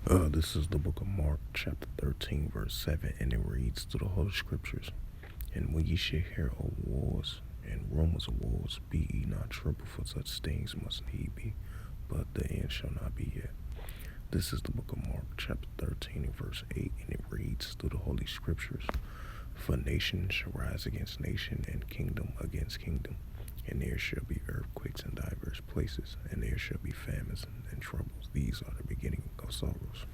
This is the book of Mark, chapter 13, verse 7, and it reads through the Holy Scriptures. And when ye shall hear of wars and rumors of wars, be ye not troubled, for such things must need be, but the end shall not be yet. This is the book of Mark, chapter 13, and verse 8, and it reads through the Holy Scriptures. For nation shall rise against nation, and kingdom against kingdom. And there shall be earthquakes in divers places, and there shall be famines and troubles. These are the beginning of sorrows.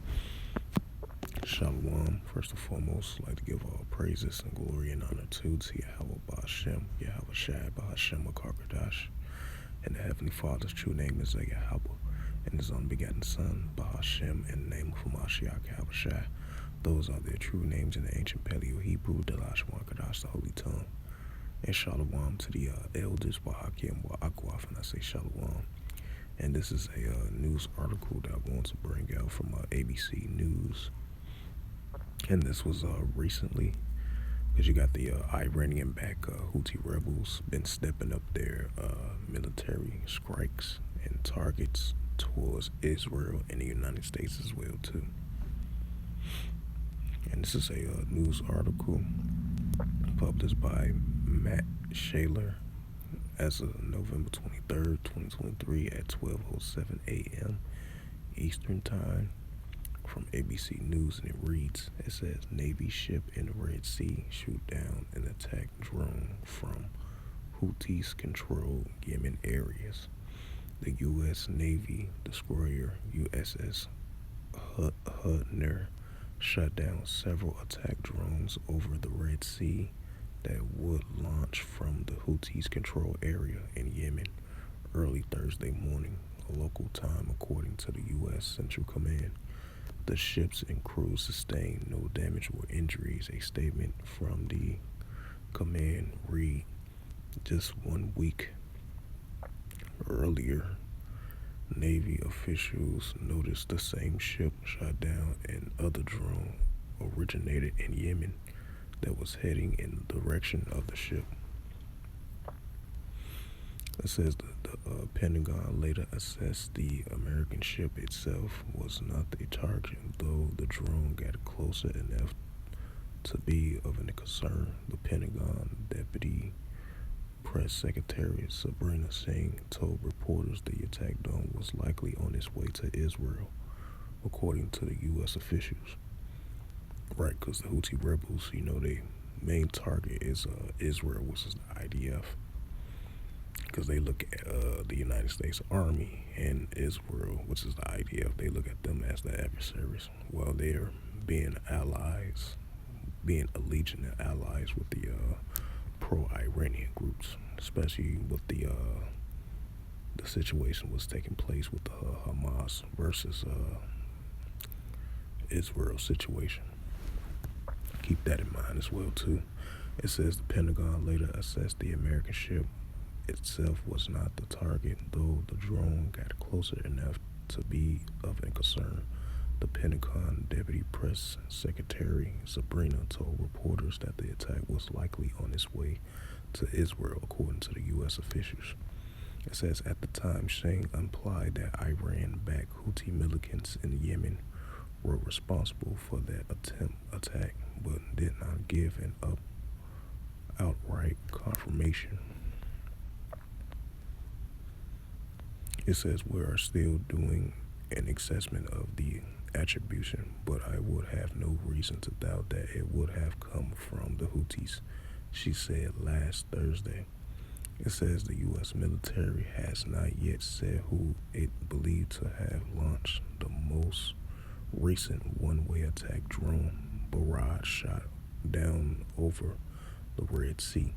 Shalom. First and foremost, I'd like to give all praises and glory and honor to Yahweh Ba'Shem, Yahweh Shai Ba'Shem Akarkadash. And the Heavenly Father's true name is Yahweh, and His unbegotten Son, Ba'Shem, in the name of Hamashiach Yahweh Shai. Those are their true names in the ancient Paleo-Hebrew, Delash Markadash, the Holy Tongue. And Shalom to the elders, Bahakim, Wa'akwaf, and I say Shalom. And this is a news article that I want to bring out from ABC News. And this was recently, because you got the Iranian-backed Houthi rebels been stepping up their military strikes and targets towards Israel and the United States as well too. And this is a news article published by Matt Shaler as of November 23rd, 2023 at 12:07 a.m. Eastern Time from ABC News, and it reads, it says, Navy ship in the Red Sea shoot down an attack drone from Houthi-controlled Yemen areas. The U.S. Navy destroyer USS Hudner shut down several attack drones over the Red Sea that would launch from the Houthis-controlled area in Yemen early Thursday morning, local time, according to the U.S. Central Command. The ships and crew sustained no damage or injuries. A statement from the command read, just 1 week earlier, Navy officials noticed the same ship shot down another drone originated in Yemen that was heading in the direction of the ship. It says the Pentagon later assessed the American ship itself was not the target, though the drone got closer enough to be of any concern. The Pentagon Deputy Press Secretary Sabrina Singh told reporters the attack drone was likely on its way to Israel, according to the U.S. officials. Right, because the Houthi rebels, their main target is Israel, which is the IDF. Because they look at the United States Army and Israel, which is the IDF, they look at them as the adversaries, while they're being allies, being allegiant and allies with the pro-Iranian groups, especially with the situation was taking place with the Hamas versus Israel situation. Keep that in mind as well too. It says the Pentagon later assessed the American ship itself was not the target, though the drone got closer enough to be of a concern. The Pentagon Deputy Press Secretary Sabrina told reporters that the attack was likely on its way to Israel, according to the U.S. officials. It says at the time, Singh implied that Iran-backed Houthi militants in Yemen were responsible for that attack, but did not give an outright confirmation. It says we are still doing an assessment of the attribution, but I would have no reason to doubt that it would have come from the Houthis, she said last Thursday. It says the U.S. military has not yet said who it believed to have launched the most recent one-way attack drone barrage shot down over the Red Sea.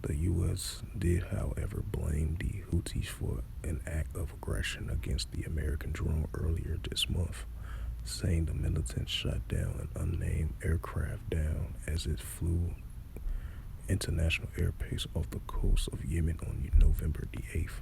The U.S. did, however, blame the Houthis for an act of aggression against the American drone earlier this month, saying the militants shot down an unnamed aircraft down as it flew international airspace off the coast of Yemen on November the 8th.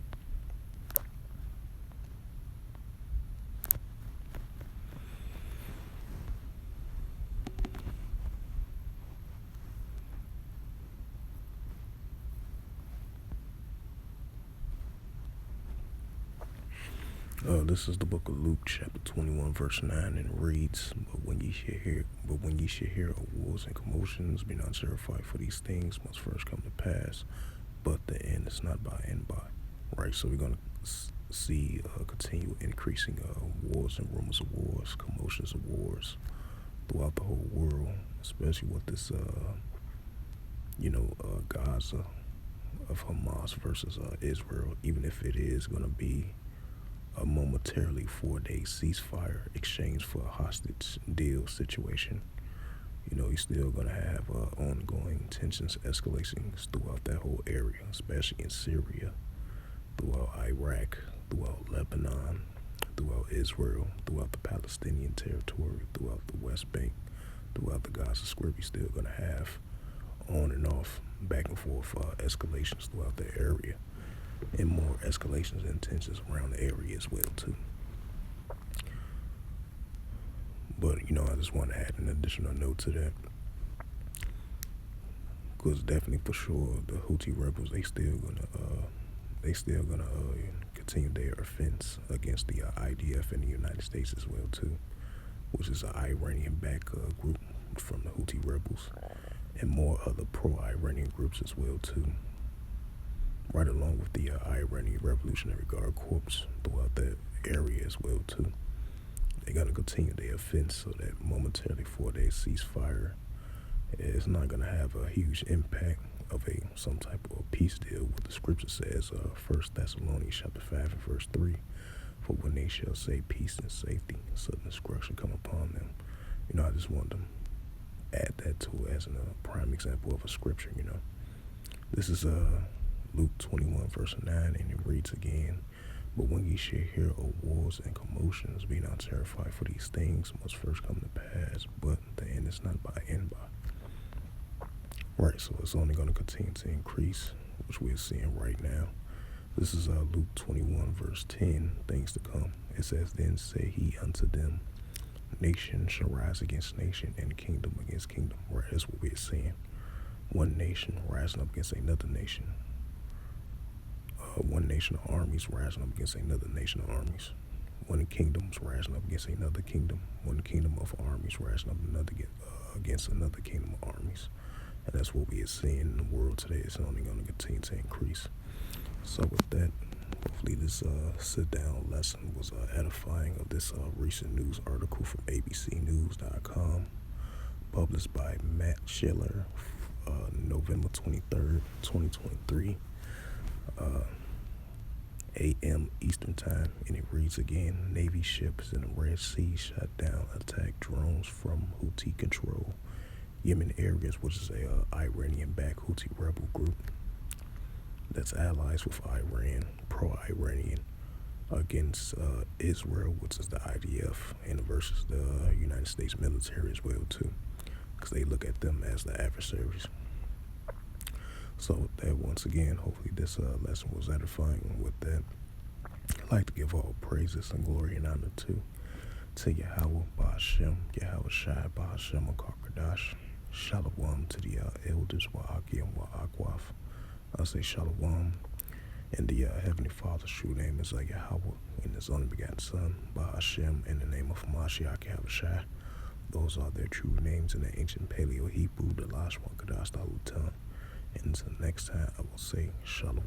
This is the book of Luke, chapter 21, verse 9, and it reads, But when ye shall hear of wars and commotions, be not terrified, for these things must first come to pass, but the end is not by and by. Right, so we're going to see continual increasing wars and rumors of wars, commotions of wars throughout the whole world, especially with this, Gaza of Hamas versus Israel, even if it is going to be a momentarily 4-day ceasefire exchange for a hostage deal situation. You're still going to have ongoing tensions, escalations throughout that whole area, especially in Syria, throughout Iraq, throughout Lebanon, throughout Israel, throughout the Palestinian territory, throughout the West Bank, throughout the Gaza Strip. You're still going to have on and off, back and forth escalations throughout the area, and more escalations and tensions around the area as well too. But I just want to add an additional note to that, because definitely for sure the Houthi rebels, they still gonna continue their offense against the IDF in the United States as well too, which is an Iranian-backed group from the Houthi rebels, and more other pro-Iranian groups as well too, right along with the Iranian Revolutionary Guard Corps throughout that area as well too. They're gonna continue their offense, so that momentarily 4-day ceasefire is not gonna have a huge impact of some type of peace deal. What the scripture says, 1 Thessalonians chapter 5 and verse 3, for when they shall say peace and safety, sudden destruction come upon them. I just want to add that to as a prime example of a scripture. This is Luke 21 verse 9, and it reads again, but when ye shall hear of wars and commotions, be not terrified, for these things must first come to pass, but the end is not by and by. Right, so it's only going to continue to increase, which we're seeing right now. This is Luke 21 verse 10, things to come. It says, then say he unto them, nation shall rise against nation, and kingdom against kingdom. Right, that's what we're seeing. One nation rising up against another nation. One nation of armies rising up against another nation of armies. One kingdom's rising up against another kingdom. One kingdom of armies rising up against another kingdom of armies. And that's what we are seeing in the world today. It's only going to continue to increase. So with that, hopefully this sit-down lesson was edifying of this recent news article from abcnews.com, published by Matt Schiller, November 23rd, 2023. 8 a.m. Eastern Time, and it reads again, Navy ships in the Red Sea shot down attack drones from Houthi-controlled Yemen areas, which is a Iranian-backed Houthi rebel group that's allies with Iran, pro-Iranian, against Israel, which is the IDF, and versus the United States military as well too, because they look at them as the adversaries. So with that, once again, hopefully this lesson was edifying. With that, I'd like to give all praises and glory and honor to Yahweh, Ba'ashem, Yahweh Shai, Ba'ashem, Akarkadash. Shalom to the elders, Wa'aki and Wa'akwaf. I say shalom. And the Heavenly Father's true name is Yahweh, and His only begotten Son, Ba'ashem, in the name of Mashiach Yahweh Shai. Those are their true names in the ancient Paleo Hebrew, the Lashma Kadash Dalutan. And until next time, I will say shalom.